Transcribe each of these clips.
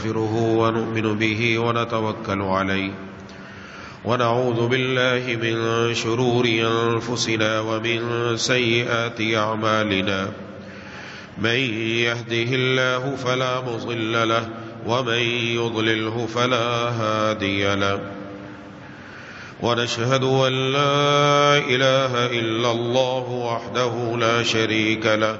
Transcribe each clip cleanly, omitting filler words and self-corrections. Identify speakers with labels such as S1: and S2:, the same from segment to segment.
S1: نستغفره ونؤمن به ونتوكل عليه ونعوذ بالله من شرور أنفسنا ومن سيئات أعمالنا من يهده الله فلا مضل له ومن يضلله فلا هادي له ونشهد أن لا إله إلا الله وحده لا شريك له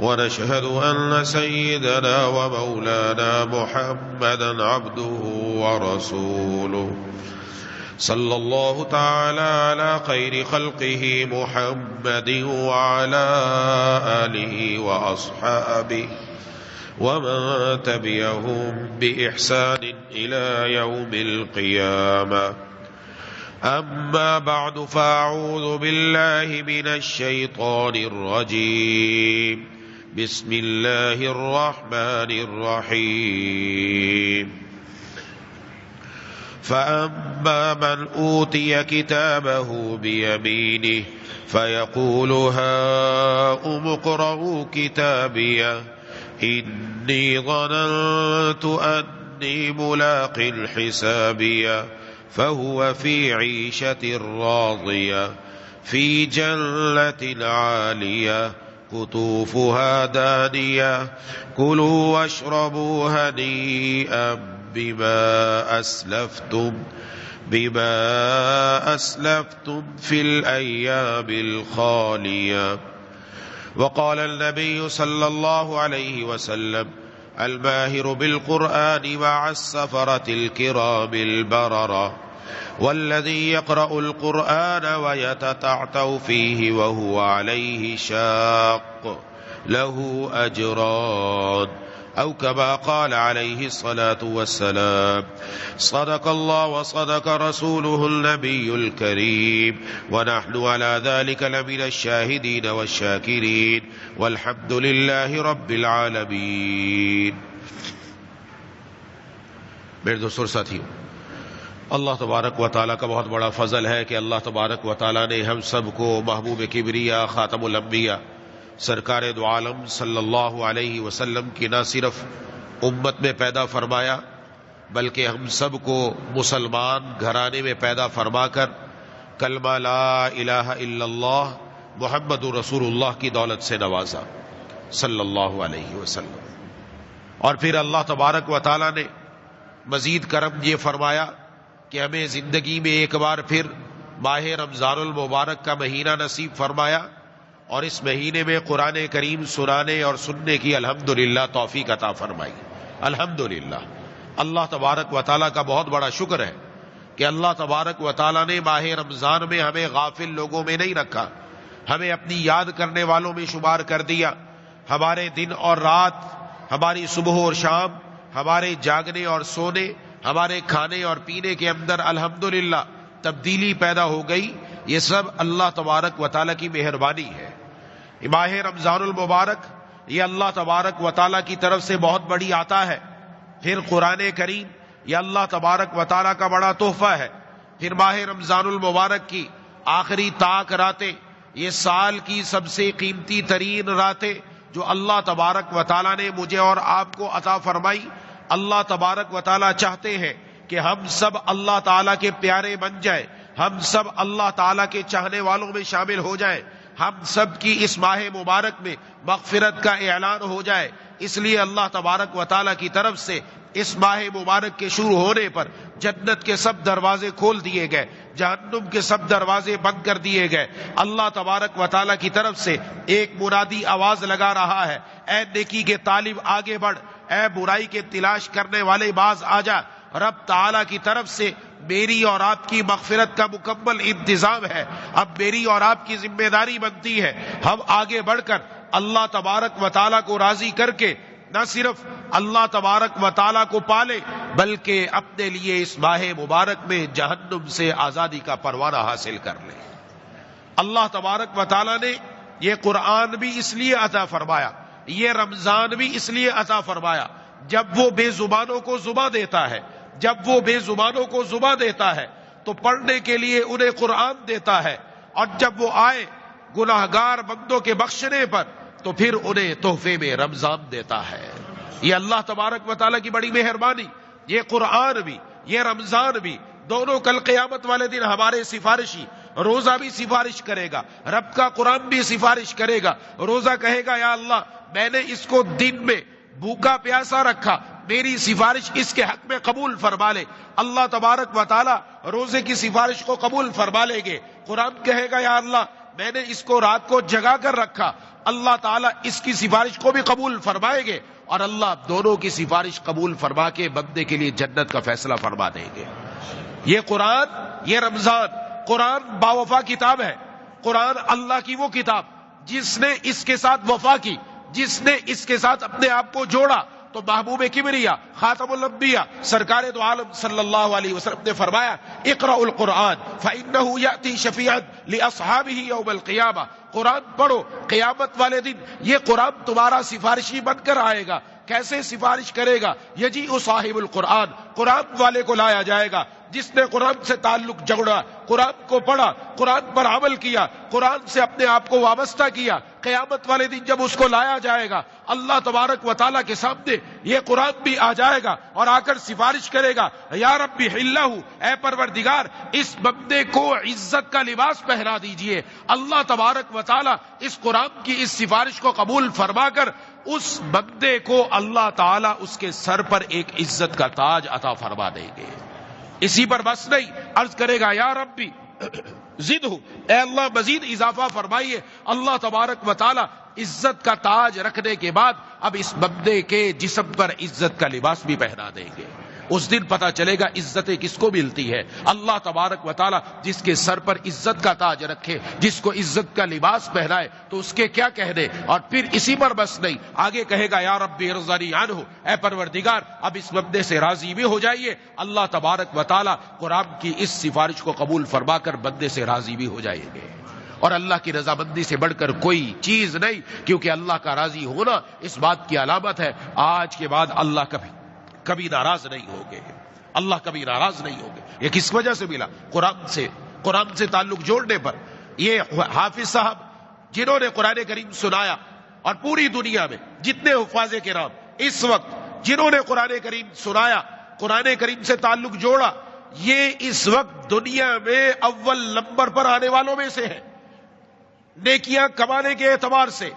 S1: ونشهد أن سيدنا ومولانا محمدا عبده ورسوله صلى الله تعالى على خير خلقه محمد وعلى آله وأصحابه ومن تبعهم بإحسان إلى يوم القيامة. أما بعد فأعوذ بالله من الشيطان الرجيم. بسم الله الرحمن الرحيم. فأما من أوتي كتابه بيمينه فيقول هاؤم اقرءوا كتابيه إني ظننت أني ملاق حسابيه فهو في عيشة راضية في جنة عالية قطوفها دانية كلوا واشربوا هنيئا بما أسلفتم في الأيام الخالية. وقال النبي صلى الله عليه وسلم الماهر بالقرآن مع السفرة الكرام البررة والذي يقرأ القرآن ويتتعتع فيه وهو عليه شاق له أجران أو كما قال عليه الصلاة والسلام. صدق الله وصدق رسوله النبي الكريم ونحن على ذلك لمن الشاهدين والشاكرين والحمد لله رب العالمين. میرے دوستوں ساتھیوں، اللہ تبارک و تعالیٰ کا بہت بڑا فضل ہے کہ اللہ تبارک و تعالیٰ نے ہم سب کو محبوب کبریا خاتم الانبیاء سرکار دو عالم صلی اللہ علیہ وسلم کی نہ صرف امت میں پیدا فرمایا بلکہ ہم سب کو مسلمان گھرانے میں پیدا فرما کر کلمہ لا الہ الا اللہ محمد رسول اللہ کی دولت سے نوازا صلی اللہ علیہ وسلم. اور پھر اللہ تبارک و تعالیٰ نے مزید کرم یہ فرمایا کہ ہمیں زندگی میں ایک بار پھر ماہ رمضان المبارک کا مہینہ نصیب فرمایا اور اس مہینے میں قرآن کریم سنانے اور سننے کی الحمدللہ توفیق عطا فرمائی. الحمدللہ اللہ تبارک و تعالیٰ کا بہت بڑا شکر ہے کہ اللہ تبارک و تعالیٰ نے ماہ رمضان میں ہمیں غافل لوگوں میں نہیں رکھا، ہمیں اپنی یاد کرنے والوں میں شمار کر دیا. ہمارے دن اور رات، ہماری صبح اور شام، ہمارے جاگنے اور سونے، ہمارے کھانے اور پینے کے اندر الحمدللہ تبدیلی پیدا ہو گئی. یہ سب اللہ تبارک و تعالیٰ کی مہربانی ہے. ماہ رمضان المبارک یہ اللہ تبارک و تعالیٰ کی طرف سے بہت بڑی عطا ہے. پھر قرآن کریم یہ اللہ تبارک و تعالیٰ کا بڑا تحفہ ہے. پھر ماہ رمضان المبارک کی آخری طاق راتیں، یہ سال کی سب سے قیمتی ترین راتیں جو اللہ تبارک و تعالیٰ نے مجھے اور آپ کو عطا فرمائی. اللہ تبارک و تعالیٰ چاہتے ہیں کہ ہم سب اللہ تعالیٰ کے پیارے بن جائیں، ہم سب اللہ تعالیٰ کے چاہنے والوں میں شامل ہو جائیں، ہم سب کی اس ماہ مبارک میں مغفرت کا اعلان ہو جائے. اس لیے اللہ تبارک و تعالیٰ کی طرف سے اس ماہ مبارک کے شروع ہونے پر جنت کے سب دروازے کھول دیے گئے، جہنم کے سب دروازے بند کر دیے گئے. اللہ تبارک و تعالیٰ کی طرف سے ایک منادی آواز لگا رہا ہے، اے نیکی کے طالب آگے بڑھ، اے برائی کے تلاش کرنے والے باز آ جا. رب تعالیٰ کی طرف سے میری اور آپ کی مغفرت کا مکمل انتظام ہے. اب میری اور آپ کی ذمہ داری بنتی ہے ہم آگے بڑھ کر اللہ تبارک و تعالیٰ کو راضی کر کے نہ صرف اللہ تبارک و تعالیٰ کو پالے بلکہ اپنے لیے اس ماہ مبارک میں جہنم سے آزادی کا پروانہ حاصل کر لیں. اللہ تبارک و تعالیٰ نے یہ قرآن بھی اس لیے عطا فرمایا، یہ رمضان بھی اس لیے عطا فرمایا جب وہ بے زبانوں کو زباں دیتا ہے، جب وہ بے زبانوں کو زباں دیتا ہے تو پڑھنے کے لیے انہیں قرآن دیتا ہے، اور جب وہ آئے گناہگار بندوں کے بخشنے پر تو پھر انہیں تحفے میں رمضان دیتا ہے. یہ اللہ تبارک و تعالیٰ کی بڑی مہربانی، یہ قرآن بھی یہ رمضان بھی دونوں کل قیامت والے دن ہمارے سفارشی، روزہ بھی سفارش کرے گا، رب کا قرآن بھی سفارش کرے گا۔ روزہ کہے گا یا اللہ میں نے اس کو دن میں بھوکا پیاسا رکھا، میری سفارش اس کے حق میں قبول فرما لے۔ اللہ تبارک و تعالی روزے کی سفارش کو قبول فرما لیں گے۔ قرآن کہے گا یا اللہ میں نے اس کو رات کو جگا کر رکھا، اللہ تعالیٰ اس کی سفارش کو بھی قبول فرمائیں گے، اور اللہ دونوں کی سفارش قبول فرما کے بندے کے لیے جنت کا فیصلہ فرما دیں گے۔ یہ قرآن، یہ رمضان، قرآن باوفا کتاب ہے۔ قرآن اللہ کی وہ کتاب جس نے اس کے ساتھ وفا کی، جس نے اس کے ساتھ اپنے آپ کو جوڑا۔ تو محبوب کبریا خاتم الانبیاء سرکار دو عالم صلی اللہ علیہ وسلم نے فرمایا اقرأوا القرآن فإنه يأتي شفیعا لأصحابه یوم القیامہ، قرآن پڑھو، قیامت والے دن یہ قرآن تمہارا سفارشی بن کر آئے گا۔ کیسے سفارش کرے گا؟ یجیء صاحب القرآن، قرآن والے کو لایا جائے گا جس نے قرآن سے تعلق جوڑا، قرآن کو پڑھا، قرآن پر عمل کیا، قرآن سے اپنے آپ کو وابستہ کیا۔ قیامت والے دن جب اس کو لایا جائے گا اللہ تبارک و تعالیٰ کے سامنے، یہ قرآن بھی آ جائے گا اور آ کر سفارش کرے گا یا ربی حلہ، اے پروردگار اس بندے کو عزت کا لباس پہنا دیجئے۔ اللہ تبارک و تعالیٰ اس قرآن کی اس سفارش کو قبول فرما کر اس بندے کو اللہ تعالیٰ اس کے سر پر ایک عزت کا تاج عطا فرما دیں گے۔ اسی پر بس نہیں، عرض کرے گا یا ربی زدہ، اے اللہ مزید اضافہ فرمائیے۔ اللہ تبارک و تعالی عزت کا تاج رکھنے کے بعد اب اس بندے کے جسم پر عزت کا لباس بھی پہنا دیں گے۔ اس دن پتا چلے گا عزتیں کس کو ملتی ہے۔ اللہ تبارک و تعالی جس کے سر پر عزت کا تاج رکھے، جس کو عزت کا لباس پہنائے تو اس کے کیا کہنے۔ اور پھر اسی پر بس نہیں، آگے کہے گا یا ربی ارضنی عنہ، اے پروردگار اب اس بندے سے راضی بھی ہو جائیے۔ اللہ تبارک و تعالی قرآن کی اس سفارش کو قبول فرما کر بندے سے راضی بھی ہو جائیں گے۔ اور اللہ کی رضامندی سے بڑھ کر کوئی چیز نہیں، کیونکہ اللہ کا راضی ہونا اس بات کی علامت ہے آج کے بعد اللہ کبھی ناراض نہیں ہوگے، اللہ کبھی ناراض نہیں ہوگے۔ یہ کس وجہ سے ملا؟ قرآن سے تعلق جوڑنے پر۔ یہ حافظ صاحب جنہوں نے قرآن کریم سنایا، اور پوری دنیا میں جتنے حفاظ کرام اس وقت جنہوں نے قرآن کریم سنایا، قرآن کریم سے تعلق جوڑا، یہ اس وقت دنیا میں اول نمبر پر آنے والوں میں سے ہے۔ نیکیاں کمانے کے اعتبار سے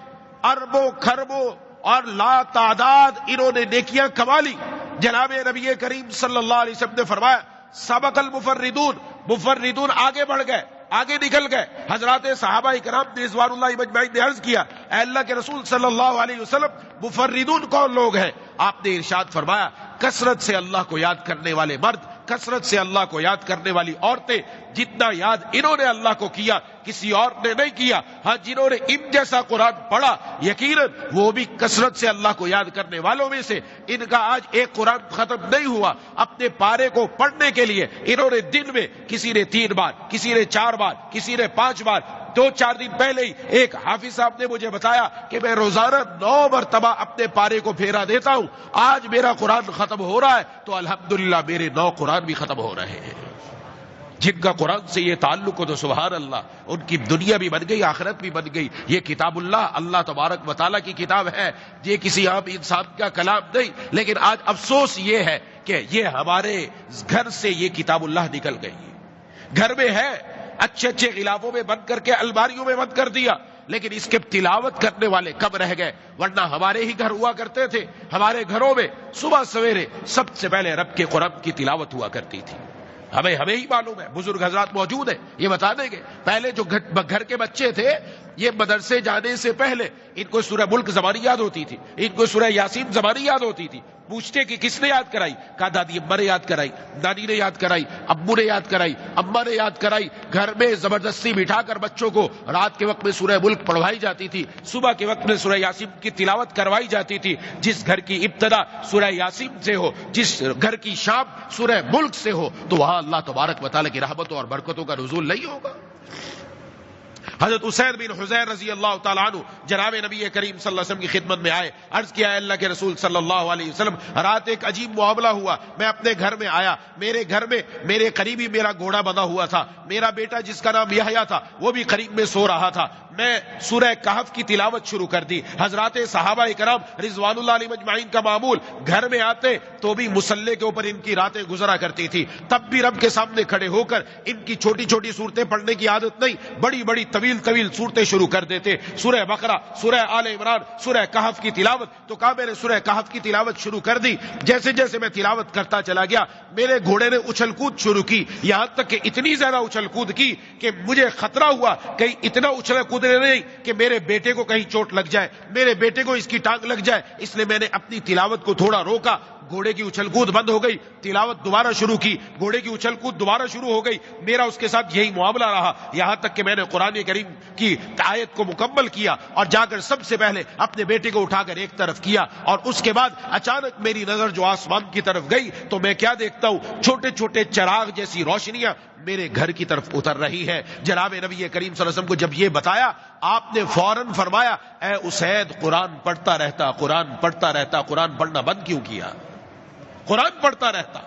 S1: اربوں خربوں اور لا تعداد انہوں نے نیکیاں کما لی۔ جناب نبی کریم صلی اللہ علیہ وسلم نے فرمایا سبق المفردون، مفردون آگے بڑھ گئے، آگے نکل گئے۔ حضرات صحابہ کرام نے رضوان اللہ مجمعین نے عرض کیا اے اللہ کے رسول صلی اللہ علیہ وسلم مفردون کون لوگ ہیں؟ آپ نے ارشاد فرمایا کثرت سے اللہ کو یاد کرنے والے مرد، کثرت سے اللہ کو یاد کرنے والی عورتیں۔ جتنا یاد انہوں نے اللہ کو کیا کسی اور نے نہیں کیا۔ ہاں جنہوں نے ان جیسا قرآن پڑھا یقیناً وہ بھی کثرت سے اللہ کو یاد کرنے والوں میں سے۔ ان کا آج ایک قرآن ختم نہیں ہوا، اپنے پارے کو پڑھنے کے لیے انہوں نے دن میں کسی نے 3 بار، کسی نے 4 بار، کسی نے 5 بار۔ 2-4 دن پہلے ہی ایک حافظ صاحب نے مجھے بتایا کہ میں روزانہ 9 مرتبہ اپنے پارے کو پھیرا دیتا ہوں۔ آج میرا قرآن ختم ہو رہا ہے تو الحمدللہ میرے 9 قرآن بھی ختم ہو رہے ہیں۔ جن کا قرآن سے یہ تعلق ہو تو سبحان اللہ، ان کی دنیا بھی بن گئی، آخرت بھی بن گئی۔ یہ کتاب اللہ تبارک و تعالیٰ کی کتاب ہے، یہ کسی عام انسان کا کلام نہیں۔ لیکن آج افسوس یہ ہے کہ یہ ہمارے گھر سے یہ کتاب اللہ نکل گئی۔ گھر میں ہے، اچھے اچھے غلافوں میں بند کر کے الماریوں میں بند کر دیا، لیکن اس کے تلاوت کرنے والے کب رہ گئے؟ ورنہ ہمارے ہی گھر ہوا کرتے تھے، ہمارے گھروں میں صبح سویرے سب سے پہلے رب کے قرآن کی تلاوت ہوا کرتی تھی۔ ہمیں ہی معلوم ہے، بزرگ حضرات موجود ہیں یہ بتا دیں گے۔ پہلے جو گھر کے بچے تھے یہ مدرسے جانے سے پہلے ان کو سورہ ملک زبانی یاد ہوتی تھی، ان کو سورہ یاسین زبانی یاد ہوتی تھی۔ پوچھتے کہ کس نے یاد کرائی؟ کہا دادی اماں نے یاد کرائی، دادی نے یاد کرائی، ابو نے یاد کرائی، اماں نے یاد کرائی۔ گھر میں زبردستی بٹھا کر بچوں کو رات کے وقت میں سورہ ملک پڑھوائی جاتی تھی، صبح کے وقت میں سورہ یاسین کی تلاوت کروائی جاتی تھی۔ جس گھر کی ابتدا سورہ یاسین سے ہو، جس گھر کی شام سورہ ملک سے ہو، تو وہاں اللہ تبارک و تعالیٰ کی رحمتوں اور برکتوں کا نزول نہیں ہوگا۔ حضرت اسید بن حضیر رضی اللہ تعالیٰ عنہ جناب نبی کریم صلی اللہ علیہ وسلم کی خدمت میں آئے، عرض کیا ہے اللہ کے رسول صلی اللہ علیہ وسلم، رات ایک عجیب معاملہ ہوا، میں اپنے گھر میں آیا، میرے گھر میں میرے قریب ہی میرا گھوڑا بندھا ہوا تھا، میرا بیٹا جس کا نام یحییٰ تھا وہ بھی قریب میں سو رہا تھا، میں سورہ کہف کی تلاوت شروع کر دی۔ حضرات صحابہ کرام رضوان اللہ علیہم اجمعین کا معمول گھر میں آتے تو بھی مصلی کے اوپر ان کی راتیں گزرا کرتی تھی، تب بھی رب کے سامنے کھڑے ہو کر ان کی چھوٹی چھوٹی صورتیں پڑھنے کی عادت نہیں، بڑی بڑی طویل طویل صورتیں شروع کر دیتے، سورہ بقرہ، سورہ آل عمران، سورہ کہف کی تلاوت۔ تو کہا میں نے سورہ کہف کی تلاوت شروع کر دی، جیسے جیسے میں تلاوت کرتا چلا گیا میرے گھوڑے نے اچھل کود شروع کی، یہاں تک کہ اتنی زیادہ اچھل کود کی کہ مجھے خطرہ ہوا کہیں اتنا اچھل کودنے نہیں کہ میرے بیٹے کو کہیں چوٹ لگ جائے، میرے بیٹے کو اس کی ٹانگ لگ جائے، اس لیے میں نے اپنی تلاوت کو تھوڑا روکا، گھوڑے کی اچھل کود بند ہو گئی، تلاوت دوبارہ شروع کی، گھوڑے کی اچھل کود دوبارہ شروع ہو گئی، میرا اس کے ساتھ یہی معاملہ رہا، یہاں تک کہ میں نے قرآن کریم کی آیت کو مکمل کیا اور جا کر سب سے پہلے اپنے بیٹے کو اٹھا کر ایک طرف کیا، اور اس کے بعد اچانک میری نظر جو آسمان کی طرف گئی تو میں کیا دیکھتا ہوں، چھوٹے چھوٹے چراغ جیسی روشنیاں میرے گھر کی طرف اتر رہی ہے۔ جناب نبی کریم صلی اللہ علیہ وسلم کو جب یہ بتایا آپ نے فوراً فرمایا، اے اسید قرآن پڑھتا رہتا، قرآن پڑھتا رہتا، قرآن پڑھنا بند کیوں کیا؟ قرآن پڑھتا رہتا۔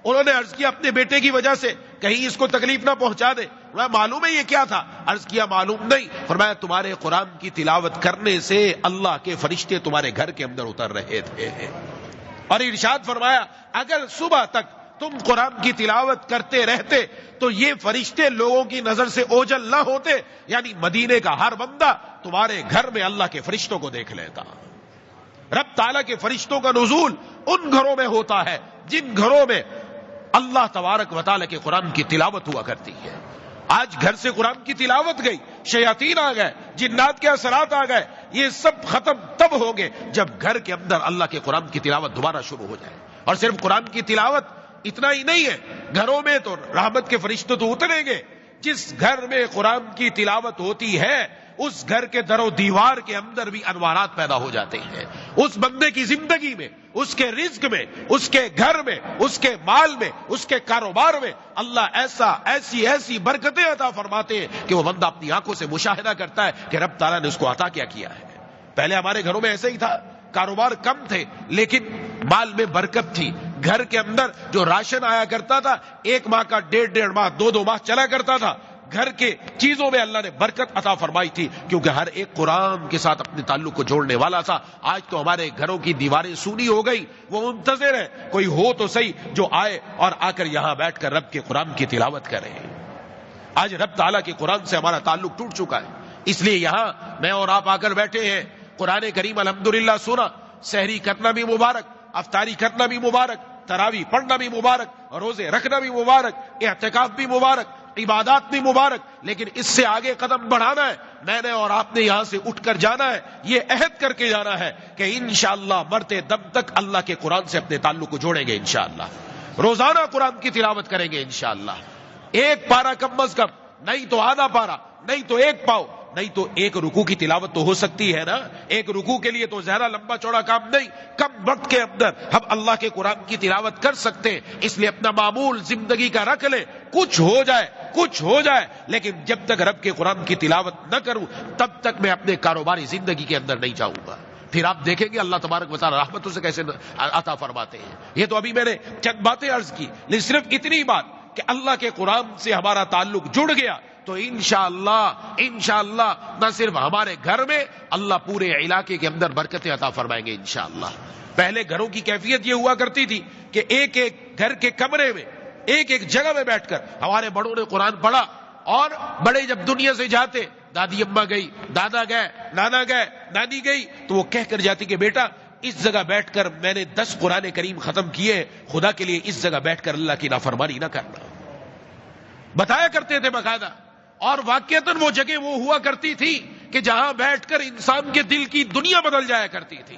S1: انہوں نے عرض کیا اپنے بیٹے کی وجہ سے کہیں اس کو تکلیف نہ پہنچا دے، معلوم ہے یہ کیا تھا؟ عرض کیا معلوم نہیں۔ فرمایا تمہارے قرآن کی تلاوت کرنے سے اللہ کے فرشتے تمہارے گھر کے اندر اتر رہے تھے، اور ارشاد فرمایا اگر صبح تک تم قرآن کی تلاوت کرتے رہتے تو یہ فرشتے لوگوں کی نظر سے اوجھل نہ ہوتے، یعنی مدینے کا ہر بندہ تمہارے گھر میں اللہ کے فرشتوں کو دیکھ لیتا۔ رب تعالیٰ کے فرشتوں کا نزول ان گھروں میں ہوتا ہے جن گھروں میں اللہ تبارک و تعالیٰ کے قرآن کی تلاوت ہوا کرتی ہے۔ آج گھر سے قرآن کی تلاوت گئی، شیاطین آ گئے، جنات کے اثرات آ گئے، یہ سب ختم تب ہوگے جب گھر کے اندر اللہ کے قرآن کی تلاوت دوبارہ شروع ہو جائے۔ اور صرف قرآن کی تلاوت اتنا ہی نہیں ہے، گھروں میں تو رحمت کے فرشتے تو اتریں گے۔ جس گھر میں قرآن کی تلاوت ہوتی ہے اس گھر کے در و دیوار کے اندر بھی انوارات پیدا ہو جاتے ہیں، اس بندے کی زندگی میں، اس کے رزق میں، اس کے گھر میں، اس کے مال میں، اس کے کاروبار میں اللہ ایسی برکتیں عطا فرماتے ہیں کہ وہ بندہ اپنی آنکھوں سے مشاہدہ کرتا ہے کہ رب تعالیٰ نے اس کو عطا کیا ہے۔ پہلے ہمارے گھروں میں ایسے ہی تھا، کاروبار کم تھے لیکن مال میں برکت تھی، گھر کے اندر جو راشن آیا کرتا تھا ایک ماہ کا ڈیڑھ ماہ، دو ماہ چلا کرتا تھا، گھر کے چیزوں میں اللہ نے برکت عطا فرمائی تھی کیونکہ ہر ایک قرآن کے ساتھ اپنے تعلق کو جوڑنے والا تھا۔ آج تو ہمارے گھروں کی دیواریں سونی ہو گئی، وہ منتظر ہے کوئی ہو تو صحیح جو آئے اور آ کر یہاں بیٹھ کر رب کے قرآن کی تلاوت کرے۔ آج رب تعالیٰ کے قرآن سے ہمارا تعلق ٹوٹ چکا ہے، اس لیے یہاں میں اور آپ آ کر بیٹھے ہیں، قرآن کریم الحمدللہ سنا، سحری کرنا بھی مبارک، افطاری کرنا بھی مبارک، تراویح پڑھنا بھی مبارک، روزے رکھنا بھی مبارک، اعتکاف بھی مبارک، عبادات بھی مبارک، لیکن اس سے آگے قدم بڑھانا ہے۔ میں نے اور آپ نے یہاں سے اٹھ کر جانا ہے، یہ عہد کر کے جانا ہے کہ انشاءاللہ مرتے دم تک اللہ کے قرآن سے اپنے تعلق کو جوڑیں گے، انشاءاللہ روزانہ قرآن کی تلاوت کریں گے، انشاءاللہ ایک پارہ کم از کم، نہیں تو آدھا پارہ، نہیں تو ایک پاؤ، نہیں تو ایک رکوع کی تلاوت تو ہو سکتی ہے نا۔ ایک رکوع کے لیے تو زیادہ لمبا چوڑا کام نہیں، کم وقت کے اندر ہم اللہ کے قرآن کی تلاوت کر سکتے ہیں، اس لیے اپنا معمول زندگی کا رکھ لیں، کچھ ہو جائے لیکن جب تک رب کے قرآن کی تلاوت نہ کروں تب تک میں اپنے کاروباری زندگی کے اندر نہیں جاؤں گا۔ پھر آپ دیکھیں گے اللہ تبارک و تعالی رحمتوں سے کیسے عطا فرماتے ہیں۔ یہ تو ابھی میں نے چند باتیں عرض کی، لیکن صرف اتنی بات کہ اللہ کے قرآن سے ہمارا تعلق جڑ گیا تو انشاءاللہ نہ صرف ہمارے گھر میں اللہ پورے علاقے کے اندر برکتیں عطا فرمائیں گے انشاءاللہ۔ پہلے گھروں کی کیفیت یہ ہوا کرتی تھی کہ ایک ایک گھر کے کمرے میں ایک ایک جگہ میں بیٹھ کر ہمارے بڑوں نے قرآن پڑھا، اور بڑے جب دنیا سے جاتے، دادی اماں گئی، دادا گئے، نانا گئے، نانی گئی، تو وہ کہہ کر جاتی کہ بیٹا اس جگہ بیٹھ کر میں نے 10 قرآن کریم ختم کیے، خدا کے لیے اس جگہ بیٹھ کر اللہ کی نافرمانی نہ کرنا، بتایا کرتے تھے باقاعدہ۔ اور واقعتاً وہ جگہ وہ ہوا کرتی تھی کہ جہاں بیٹھ کر انسان کے دل کی دنیا بدل جایا کرتی تھی،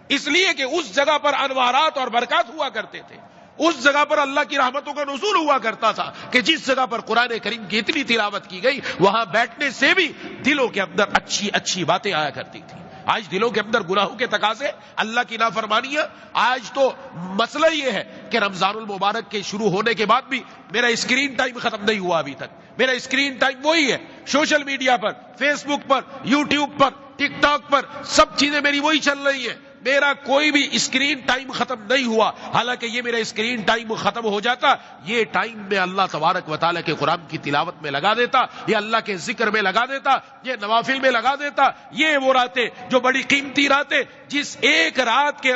S1: اس لیے کہ اس جگہ پر انوارات اور برکات ہوا کرتے تھے، اس جگہ پر اللہ کی رحمتوں کا نزول ہوا کرتا تھا کہ جس جگہ پر قرآن کریم کی اتنی تلاوت کی گئی وہاں بیٹھنے سے بھی دلوں کے اندر اچھی اچھی باتیں آیا کرتی تھی۔ آج دلوں کے اندر گناہوں کے تقاضے، اللہ کی نافرمانیاں. آج تو مسئلہ یہ ہے کہ رمضان المبارک کے شروع ہونے کے بعد بھی میرا اسکرین ٹائم ختم نہیں ہوا ابھی تک. میرا اسکرین ٹائم وہی ہے، سوشل میڈیا پر، فیس بک پر، یوٹیوب پر، ٹک ٹاک پر، سب چیزیں میری وہی چل رہی ہیں. میرا کوئی بھی اسکرین ٹائم ختم نہیں ہوا. حالانکہ یہ میرا اسکرین ٹائم ختم ہو جاتا، یہ ٹائم میں اللہ تبارک و تعالیٰ کے قرآن کی تلاوت میں لگا دیتا، یہ اللہ کے ذکر میں لگا دیتا، یہ نوافل میں لگا دیتا. یہ وہ راتیں جو بڑی قیمتی راتیں، جس ایک رات کے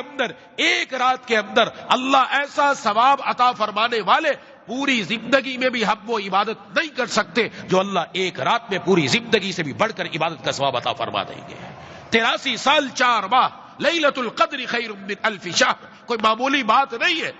S1: اندر اللہ ایسا ثواب عطا فرمانے والے، پوری زندگی میں بھی ہم وہ عبادت نہیں کر سکتے جو اللہ ایک رات میں پوری زندگی سے بھی بڑھ کر عبادت کا ثواب عطا فرما دیں گے. 83 سال 4 ماہ، لیلۃ القدر خیر من الف شہر، کوئی معمولی بات نہیں ہے.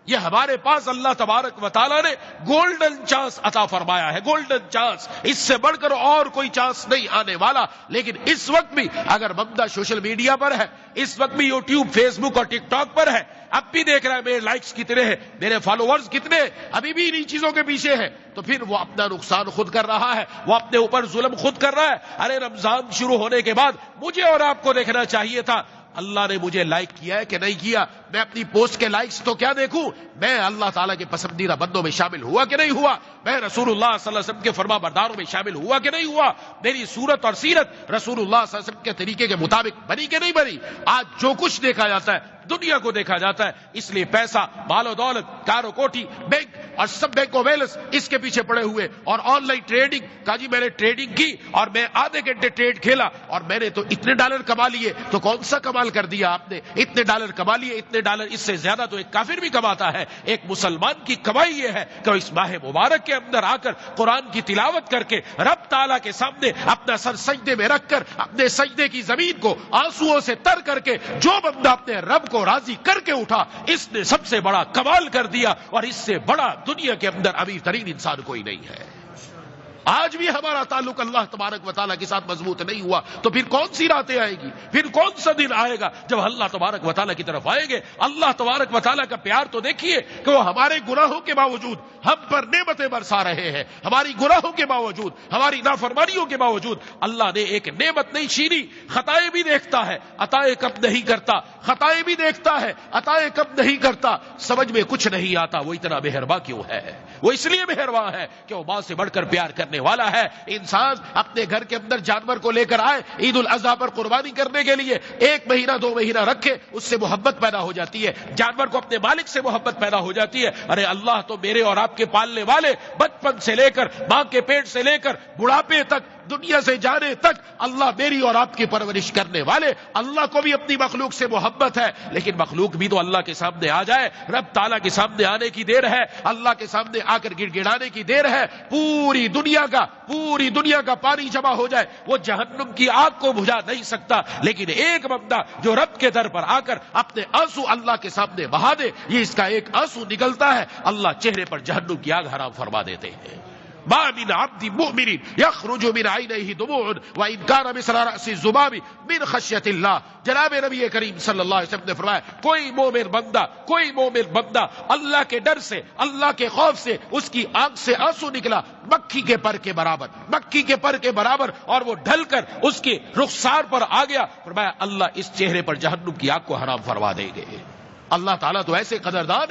S1: یہ ہمارے پاس اللہ تبارک و تعالیٰ نے گولڈن چانس عطا فرمایا ہے، گولڈن چانس. اس سے بڑھ کر اور کوئی چانس نہیں آنے والا. لیکن اس وقت بھی اگر بندہ سوشل میڈیا پر ہے، اس وقت بھی یوٹیوب، فیس بک اور ٹک ٹاک پر ہے، اب بھی دیکھ رہا ہے میرے لائکس کتنے ہیں، میرے فالوورز کتنے ہیں، ابھی بھی انہی چیزوں کے پیچھے ہے، تو پھر وہ اپنا نقصان خود کر رہا ہے، وہ اپنے اوپر ظلم خود کر رہا ہے. ارے رمضان شروع ہونے کے بعد مجھے اور آپ کو دیکھنا چاہیے تھا اللہ نے مجھے لائک کیا ہے کہ نہیں کیا. میں اپنی پوسٹ کے لائکس تو کیا دیکھوں، میں اللہ تعالیٰ کے پسندیدہ بندوں میں شامل ہوا کہ نہیں ہوا، میں رسول اللہ صلی اللہ علیہ وسلم کے فرما برداروں میں شامل ہوا کہ نہیں ہوا، میری صورت اور سیرت رسول اللہ صلی اللہ علیہ وسلم کے طریقے کے مطابق بنی کہ نہیں بنی. آج جو کچھ دیکھا جاتا ہے دنیا کو دیکھا جاتا ہے، اس لیے پیسہ، مال و دولت، کار و کوٹھی، بینک اور سب بینک و بیلنس اس کے پیچھے پڑے ہوئے، اور آن لائن ٹریڈنگ کا جی میں نے ٹریڈنگ کی اور میں آدھے گھنٹے ٹریڈ کھیلا اور میں نے تو اتنے ڈالر کما لیے. تو کون سا کمال کر دیا آپ نے، اتنے ڈالر کما لیے. اتنے ڈالر، اس سے زیادہ تو ایک کافر بھی کماتا ہے. ایک مسلمان کی کمائی یہ ہے کہ اس ماہ مبارک کے اندر آ کر قرآن کی تلاوت کر کے رب تعالیٰ کے سامنے اپنا سر سجدے میں رکھ کر اپنے سجدے کی زمین کو آنسوؤں سے تر کر کے جو بندہ اپنے رب کو راضی کر کے اٹھا، اس نے سب سے بڑا کمال کر دیا. اور اس سے بڑا دنیا کے اندر امیر ترین انسان کوئی نہیں ہے. آج بھی ہمارا تعلق اللہ تبارک و تعالیٰ کے ساتھ مضبوط نہیں ہوا تو پھر کون سی راتیں آئے گی، پھر کون سا دن آئے گا جب اللہ تبارک و تعالیٰ کی طرف آئیں گے. اللہ تبارک و تعالیٰ کا پیار تو دیکھیے کہ وہ ہمارے گناہوں کے باوجود ہم پر نعمتیں برسا رہے ہیں. ہماری گناہوں کے باوجود، ہماری نافرمانیوں کے باوجود اللہ نے ایک نعمت نہیں چھینی. خطائیں بھی دیکھتا ہے، عطائیں کب نہیں کرتا، خطائیں بھی دیکھتا ہے، عطائیں کب نہیں کرتا. سمجھ میں کچھ نہیں آتا وہ اتنا مہرباں کیوں ہے. وہ اس لیے مہرباں ہے کہ وہ ماں سے بڑھ کر پیار کرنے والا ہے. انسان اپنے گھر کے اندر جانور کو لے کر آئے عید الاضحیٰ پر قربانی کرنے کے لیے، 1 مہینہ 2 مہینہ رکھے، اس سے محبت پیدا ہو جاتی ہے. جانور کو اپنے مالک سے محبت پیدا ہو جاتی ہے. ارے اللہ تو میرے اور آپ کے پالنے والے، بچپن سے لے کر ماں کے پیٹ سے لے کر بڑھاپے تک، دنیا سے جانے تک اللہ میری اور آپ کی پرورش کرنے والے. اللہ کو بھی اپنی مخلوق سے محبت ہے، لیکن مخلوق بھی تو اللہ کے سامنے آ جائے. رب تعالیٰ کے سامنے آنے کی دیر ہے، اللہ کے سامنے آ کر گڑ گڑانے کی دیر ہے. پوری دنیا کا پانی جمع ہو جائے، وہ جہنم کی آگ کو بجھا نہیں سکتا. لیکن ایک بندہ جو رب کے در پر آ کر اپنے آنسو اللہ کے سامنے بہا دے، یہ اس کا ایک آنسو نکلتا ہے، اللہ چہرے پر جہنم کی آگ حرام فرما دیتے ہیں. ما من عبد مؤمن يخرج من عينيه دموع وان كان مثل راس الذباب من خشيه الله. جناب نبی کریم صلی اللہ علیہ وسلم نے فرمایا کوئی مومن بندہ اللہ کے ڈر سے، اللہ کے خوف سے اس کی آنکھ سے آنسو نکلا مکھی کے پر کے برابر اور وہ ڈھل کر اس کے رخسار پر آ گیا، فرمایا اللہ اس چہرے پر جہنم کی آگ کو حرام فرما دیں گے. اللہ تعالیٰ تو ایسے قدردان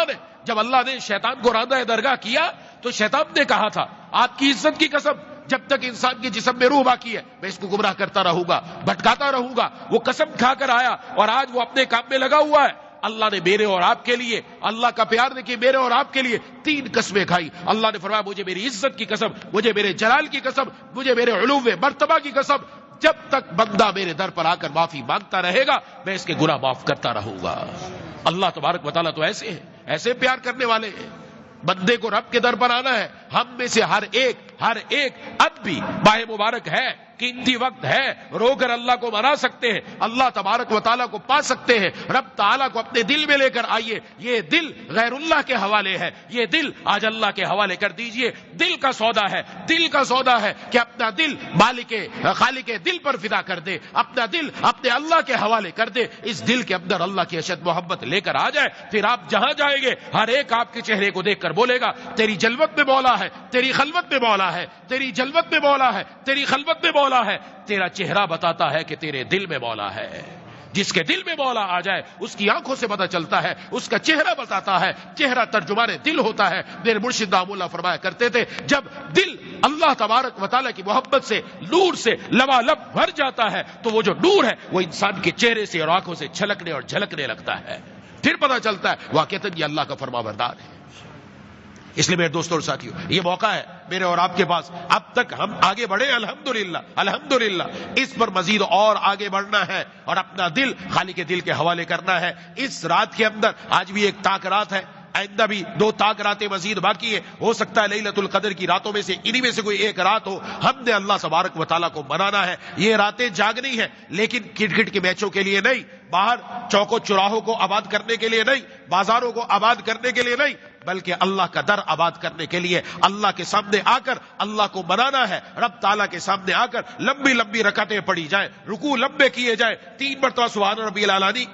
S1: ہے. جب اللہ نے شیطان کو راندہ درگاہ کیا تو شیطان نے کہا تھا آپ کی عزت کی قسم، جب تک انسان کے جسم میں روح باقی ہے میں اس کو گمراہ کرتا رہوں گا، بھٹکاتا رہوں گا. وہ قسم کھا کر آیا اور آج وہ اپنے کام میں لگا ہوا ہے. اللہ نے میرے اور آپ کے لیے، اللہ کا پیار دیکھیے، میرے اور آپ کے لیے 3 قسمیں کھائی. اللہ نے فرمایا مجھے میری عزت کی قسم، مجھے میرے جلال کی قسم، مجھے میرے علو مرتبہ کی قسم، جب تک بندہ میرے در پر آ کر معافی مانگتا رہے گا میں اس کے گناہ معاف کرتا رہوں گا. اللہ تبارک و تعالیٰ تو ایسے ہیں، ایسے پیار کرنے والے ہیں. بندے کو رب کے در پر آنا ہے. ہم میں سے ہر ایک اب بھی ماہ مبارک ہے، قیمتی وقت ہے، رو کر اللہ کو منا سکتے ہیں، اللہ تبارک و تعالیٰ کو پا سکتے ہیں. رب تعالیٰ کو اپنے دل میں لے کر آئیے. یہ دل غیر اللہ کے حوالے ہے، یہ دل آج اللہ کے حوالے کر دیجئے. دل کا سودا ہے کہ اپنا دل خالق دل پر فدا کر دے، اپنا دل اپنے اللہ کے حوالے کر دے. اس دل کے اندر اللہ کی اشد محبت لے کر آ جائے، پھر آپ جہاں جائیں گے ہر ایک آپ کے چہرے کو دیکھ کر بولے گا تیری جلوت میں مولا ہے، تیری خلوت میں مولا ہے، تیری جلوت میں مولا ہے، تیری خلوت میں مولا
S2: مولا ہے، تیرا چہرہ بتاتا ہے کہ تیرے دل میں مولا ہے۔ جس کے دل میں مولا آ جائے اس کی آنکھوں سے پتہ چلتا ہے، اس کا چہرہ بتاتا ہے، چہرہ ترجمان دل ہوتا ہے۔ میرے مرشد دام اللہ فرمایا کرتے تھے جب دل اللہ تبارک و تعالیٰ کی محبت سے، نور سے لبالب بھر جاتا ہے تو وہ جو نور ہے وہ انسان کے چہرے سے اور آنکھوں سے چھلکنے اور جھلکنے لگتا ہے، پھر پتہ چلتا ہے واقعتاً یہ اللہ کا فرما بردار ہے۔ اس لیے میرے دوستوں اور ساتھیوں، یہ موقع ہے میرے اور آپ کے پاس، اب تک ہم آگے بڑھے الحمدللہ الحمدللہ، اس پر مزید اور آگے بڑھنا ہے اور اپنا دل خالق کے دل کے حوالے کرنا ہے۔ اس رات کے اندر، آج بھی ایک تاک رات ہے، آئندہ بھی 2 تاک راتیں مزید باقی ہے، ہو سکتا ہے لیلۃ القدر کی راتوں میں سے انہی میں سے کوئی ایک رات ہو۔ ہم نے اللہ تبارک و تعالیٰ کو منانا ہے، یہ راتیں جاگنی ہے، لیکن کرکٹ کے میچوں کے لیے نہیں، باہر چوکوں چوراہوں کو آباد کرنے کے لیے نہیں، بازاروں کو آباد کرنے کے لیے نہیں، بلکہ اللہ کا در آباد کرنے کے لیے اللہ کے سامنے آ کر اللہ کو منانا ہے۔ رب تعالیٰ کے سامنے آ کر لمبی لمبی رکعتیں پڑھی جائیں، رکوع لمبے کیے جائیں، 3 مرتبہ سبحان ربی العلی،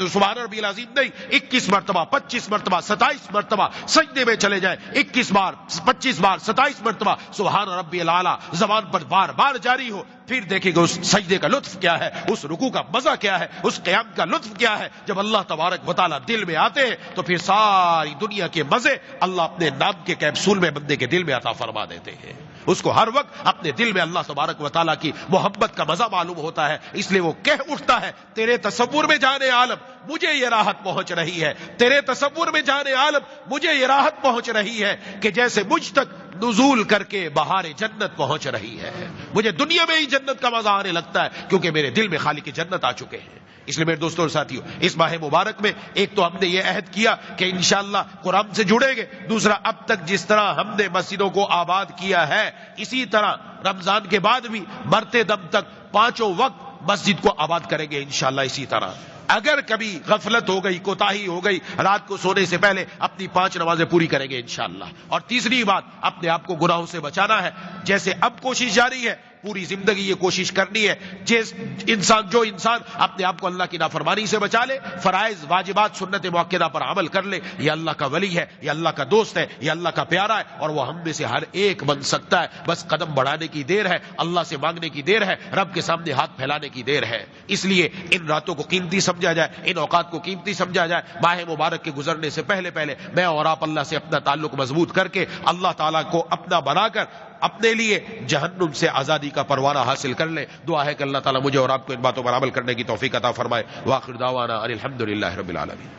S2: سبحان ربی العظیم نہیں، 21 مرتبہ 25 مرتبہ 27 مرتبہ سجدے میں چلے جائیں، 21 بار 25 بار 27 مرتبہ سبحان ربی العلی زبان پر بار بار جاری ہو۔ پھر دیکھیں گے اس سجدے کا لطف کیا ہے، اس رکوع کا مزہ کیا ہے، اس قیام کا لطف کیا ہے۔ جب اللہ تبارک و تعالیٰ دل میں آتے ہیں تو پھر ساری دنیا کے مزے اللہ اپنے نام کے کیپسول میں بندے کے دل میں عطا فرما دیتے ہیں۔ اس کو ہر وقت اپنے دل میں اللہ تبارک و تعالیٰ کی محبت کا مزہ معلوم ہوتا ہے، اس لیے وہ کہہ اٹھتا ہے تیرے تصور میں جانے عالم مجھے یہ راحت پہنچ رہی ہے، تیرے تصور میں جانے عالم مجھے یہ راحت پہنچ رہی ہے کہ جیسے مجھ تک نزول کر کے بہار جنت پہنچ رہی ہے۔ مجھے دنیا میں ہی جنت کا مزہ آنے لگتا ہے کیونکہ میرے دل میں خالق کی جنت آ چکے ہیں۔ اس لیے میرے دوستوں اور ساتھیوں، اس ماہ مبارک میں ایک تو ہم نے یہ عہد کیا کہ انشاءاللہ قرآن سے جڑیں گے، دوسرا اب تک جس طرح ہم نے مسجدوں کو آباد کیا ہے اسی طرح رمضان کے بعد بھی مرتے دم تک 5 وقت مسجد کو آباد کریں گے انشاءاللہ اسی طرح۔ اگر کبھی غفلت ہو گئی، کوتاہی ہو گئی، رات کو سونے سے پہلے اپنی 5 نمازیں پوری کریں گے انشاءاللہ۔ اور تیسری بات، اپنے آپ کو گناہوں سے بچانا ہے، جیسے اب کوشش جاری ہے، پوری زندگی یہ کوشش کرنی ہے جو انسان اپنے آپ کو اللہ کی نافرمانی سے بچا لے، فرائض واجبات سنت مؤکدہ پر عمل کر لے، یہ اللہ کا ولی ہے، یہ اللہ کا دوست ہے، یہ اللہ کا پیارا ہے اور وہ ہم میں سے ہر ایک بن سکتا ہے۔ بس قدم بڑھانے کی دیر ہے، اللہ سے مانگنے کی دیر ہے، رب کے سامنے ہاتھ پھیلانے کی دیر ہے۔ اس لیے ان راتوں کو قیمتی سمجھا جائے، ان اوقات کو قیمتی سمجھا جائے۔ ماہ مبارک کے گزرنے سے پہلے میں اور آپ اللہ سے اپنا تعلق مضبوط کر کے اللہ تعالیٰ کو اپنا بنا کر اپنے لیے جہنم سے آزادی کا پروانہ حاصل کر لیں۔ دعا ہے کہ اللہ تعالیٰ مجھے اور آپ کو ان باتوں پر عمل کرنے کی توفیق عطا فرمائے۔ وآخر دعوانا ان الحمدللہ رب العالمین۔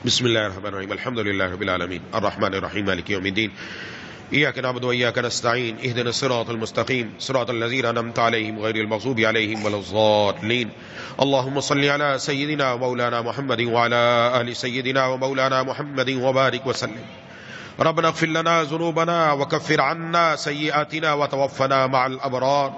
S2: بسم اللہ الرحمن الرحیم، الحمدللہ رب العالمین، الرحمن الرحیم، مالک یوم الدین، ایاک نعبد و ایاک نستعین، اہدنا الصراط المستقیم، صراط الذین انعمت علیہم غیر المغضوب علیہم ولا الضالین۔ اللهم صل على سيدنا ومولانا محمد وعلى آل سيدنا ومولانا محمد وبارك وسلم۔ ربنا اغفر لنا ذنوبنا وكفر عنا سيئاتنا وتوفنا مع الأبرار۔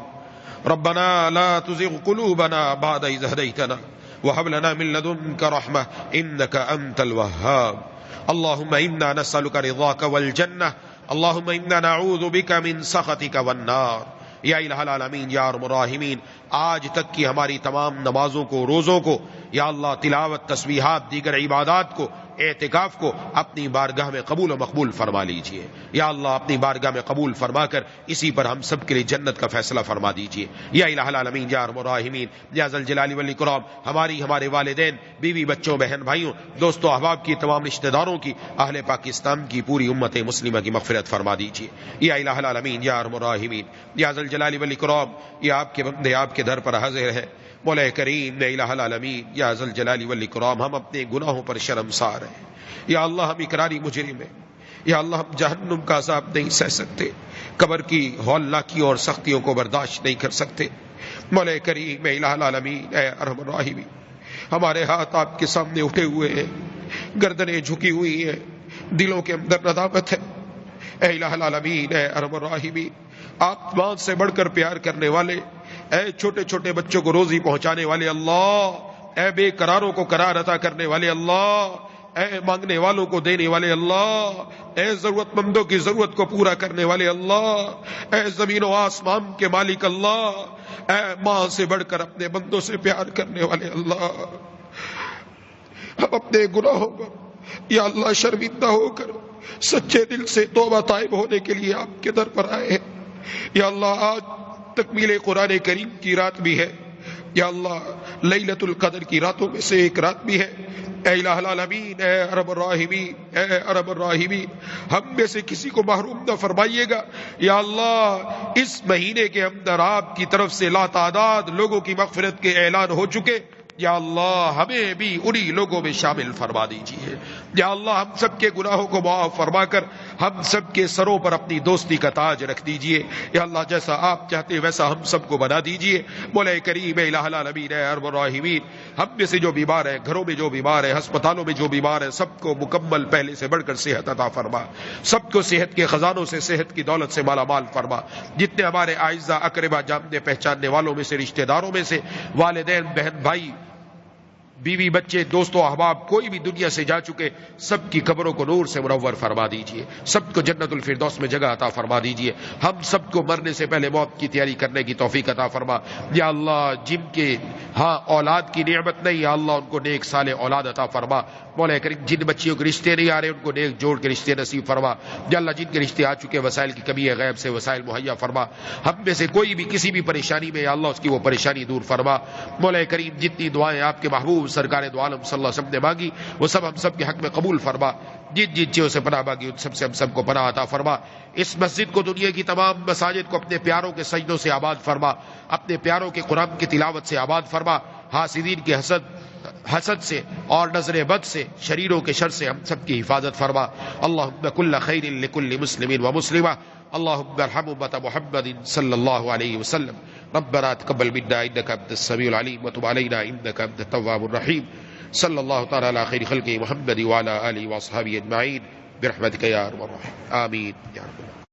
S2: ربنا لا تزغ قلوبنا بعد إذ هديتنا وهب لنا من لدنك رحمة إنك أنت الوهاب۔ اللهم إنا نسألك رضاك والجنة، اللهم إنا نعوذ بك من سخطك والنار۔ یا الہ العالمین، یا ارحم الراحمین، آج تک کی ہماری تمام نمازوں کو، روزوں کو، یا اللہ تلاوت، تسبیحات، دیگر عبادات کو، اعتکاف کو اپنی بارگاہ میں قبول و مقبول فرما لیجئے۔ یا اللہ اپنی بارگاہ میں قبول فرما کر اسی پر ہم سب کے لیے جنت کا فیصلہ فرما دیجئے۔ یا الہ العالمین، یا ارحم الراحمین، یا ذا الجلال والاکرام، ہمارے والدین، بیوی، بچوں، بہن بھائیوں، دوستوں، احباب کی، تمام رشتہ داروں کی، اہل پاکستان کی، پوری امت مسلمہ کی مغفرت فرما دیجئے۔ یا الہ العالمین، یا ارحم الراحمین، یا ذا الجلال والاکرام، یہ آپ کے بندے آپ کے در پر حاضر ہے، مولا کریم، یا الہ العالمین، یا ذا الجلال والاکرام، ہم اپنے گناہوں پر شرمسار ہیں۔ یا اللہ ہم اقراری مجرم ہیں، یا اللہ ہم جہنم کا عذاب نہیں سہ سکتے، قبر کی ہولناکی اور سختیوں کو برداشت نہیں کر سکتے۔ مولا کریم، اے الہ العالمین، اے ارحم الراحمین، ہمارے ہاتھ آپ کے سامنے اٹھے ہوئے ہیں، گردنیں جھکی ہوئی ہیں، دلوں کے اندر ندامت ہے۔ اے الہ العالمین، اے ارحم الراحمین، آپ ماں سے بڑھ کر پیار کرنے والے، اے چھوٹے چھوٹے بچوں کو روزی پہنچانے والے اللہ، اے بے قراروں کو قرار عطا کرنے والے اللہ، اے مانگنے والوں کو دینے والے اللہ، اے ضرورت مندوں کی ضرورت کو پورا کرنے والے اللہ، اے زمین و آسمان کے مالک اللہ، اے ماں سے بڑھ کر اپنے بندوں سے پیار کرنے والے اللہ، ہم اپنے گناہوں پر یا اللہ شرمندہ ہو کر سچے دل سے توبہ طائب ہونے کے لیے آپ کے در پر آئے ہیں۔ یا اللہ آج
S3: تکمیل قرآن کریم کی رات بھی ہے، یا اللہ لیلۃ القدر کی راتوں میں سے ایک رات بھی ہے۔ اے الہ العالمین، اے ارحم الراحمین، اے ارحم الراحمین، ہم میں سے کسی کو محروم نہ فرمائیے گا۔ یا اللہ اس مہینے کے اندر آپ کی طرف سے لاتعداد لوگوں کی مغفرت کے اعلان ہو چکے، یا اللہ ہمیں بھی انہی لوگوں میں شامل فرما دیجیے۔ یا اللہ ہم سب کے گناہوں کو معاف فرما کر ہم سب کے سروں پر اپنی دوستی کا تاج رکھ دیجیے۔ یا اللہ جیسا آپ چاہتے ہیں ویسا ہم سب کو بنا دیجیے۔ مولا کریم اے الہ العالمین، اے ارحم الراحمین، ہم میں سے جو بیمار ہیں، گھروں میں جو بیمار ہیں، ہسپتالوں میں جو بیمار ہیں، سب کو مکمل پہلے سے بڑھ کر صحت عطا فرما، سب کو صحت کے خزانوں سے، صحت کی دولت سے مالا مال فرما۔ جتنے ہمارے اعزہ اقربا، جاننے پہچاننے والوں میں سے، رشتہ داروں میں سے، والدین، بہن بھائی، بیوی بچے، دوستوں احباب، کوئی بھی دنیا سے جا چکے، سب کی قبروں کو نور سے منور فرما دیجیے، سب کو جنت الفردوس میں جگہ عطا فرما دیجیے۔ ہم سب کو مرنے سے پہلے موت کی تیاری کرنے کی توفیق عطا فرما۔ یا اللہ جن کے ہاں اولاد کی نعمت نہیں، یا اللہ ان کو نیک صالح اولاد عطا فرما۔ مولا کریم جن بچیوں کے رشتے نہیں آ رہے ان کو نیک جوڑ کے رشتے نصیب فرما۔ یا اللہ جن کے رشتے آ چکے، وسائل کی کمی ہے، غیب سے وسائل مہیا فرما۔ ہم میں سے کوئی بھی کسی بھی پریشانی میں، یا اللہ اس کی وہ پریشانی دور فرما۔ مولا کریم جتنی دعائیں آپ کے محبوب سرکار دو عالم صلی اللہ علیہ وسلم نے مانگی وہ سب ہم سب کے حق میں قبول فرما۔ جن جن چیزوں سے پناہ مانگی ان سب سے ہم سب کو پناہ عطا فرما۔ اس مسجد کو، دنیا کی تمام مساجد کو اپنے پیاروں کے سجدوں سے آباد فرما، اپنے پیاروں کے قرآن کی تلاوت سے آباد فرما، حاسدین کے حسد سے اور نظر بد سے، شریروں کے شر سے ہم سب کی حفاظت فرما۔ اللہم کل خیر لکل مسلم و مسلمہ، اللہم ارحم امت محمد صلی اللہ علیہ وسلم۔ ربنا تقبل منا انک انت السمیع العلیم وتب علینا انک انت التواب الرحیم۔ صلی اللہ تعالی علی خیر خلقہ محمد وعلی آلہ واصحابہ اجمعین برحمتک یا ارحم الراحمین آمین یا رب العالمین۔